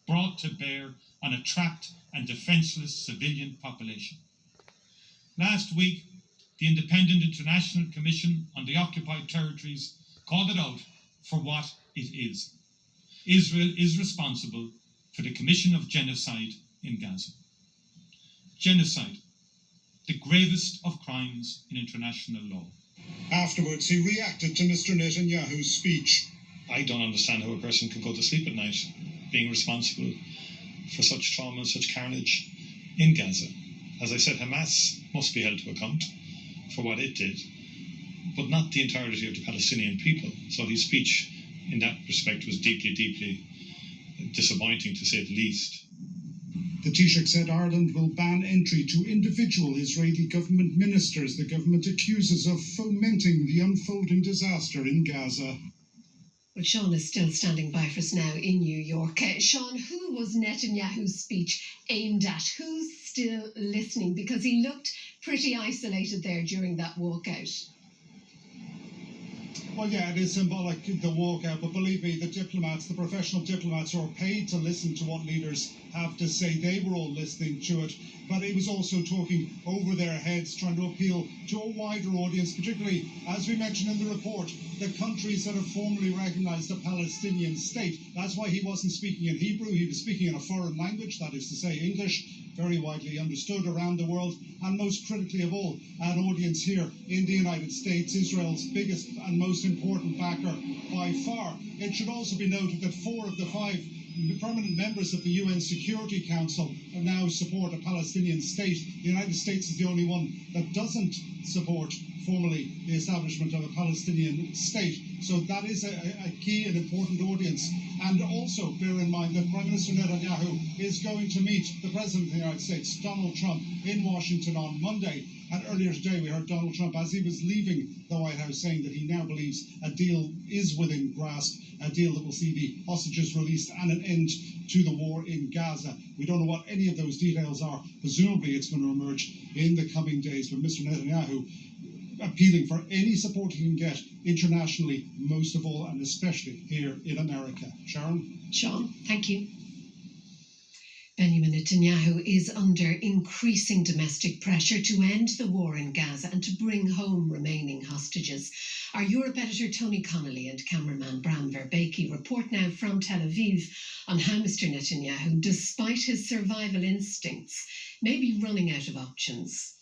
brought to bear on a trapped and defenceless civilian population. Last week, the Independent International Commission on the Occupied Territories called it out for what it is. Israel is responsible for the commission of genocide in Gaza. Genocide, the gravest of crimes in international law. Afterwards, he reacted to Mr. Netanyahu's speech. I don't understand how a person can go to sleep at night being responsible for such trauma, such carnage in Gaza. As I said, Hamas must be held to account for what it did, but not the entirety of the Palestinian people. So his speech in that respect was deeply, deeply disappointing, to say the least. The Taoiseach said Ireland will ban entry to individual Israeli government ministers the government accuses of fomenting the unfolding disaster in Gaza. Well, Sean is still standing by for us now in New York. Sean, who was Netanyahu's speech aimed at? Who's still listening? Because he looked pretty isolated there during that walkout. Well, yeah, it is symbolic, the walkout, but believe me, the diplomats, the professional diplomats who are paid to listen to what leaders have to say, they were all listening to it. But he was also talking over their heads, trying to appeal to a wider audience, particularly, as we mentioned in the report, the countries that have formally recognised a Palestinian state. That's why he wasn't speaking in Hebrew, he was speaking in a foreign language, that is to say English, very widely understood around the world, and most critically of all, an audience here in the United States, Israel's biggest and most important backer by far. It should also be noted that 4 of the 5 permanent members of the UN Security Council now support a Palestinian state. The United States is the only one that doesn't support formally the establishment of a Palestinian state. So that is a key and important audience. And also bear in mind that Prime Minister Netanyahu is going to meet the President of the United States, Donald Trump, in Washington on Monday. And earlier today we heard Donald Trump, as he was leaving the White House, saying that he now believes a deal is within grasp, a deal that will see the hostages released and an end to the war in Gaza. We don't know what any of those details are. Presumably it's going to emerge in the coming days. But Mr. Netanyahu appealing for any support he can get internationally, most of all and especially here in America. Sharon? Sean, thank you. Benjamin Netanyahu is under increasing domestic pressure to end the war in Gaza and to bring home remaining hostages. Our Europe editor Tony Connolly and cameraman Bram Verbeke report now from Tel Aviv on how Mr. Netanyahu, despite his survival instincts, may be running out of options.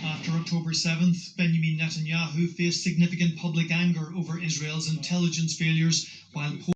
After October 7th, Benjamin Netanyahu faced significant public anger over Israel's intelligence failures while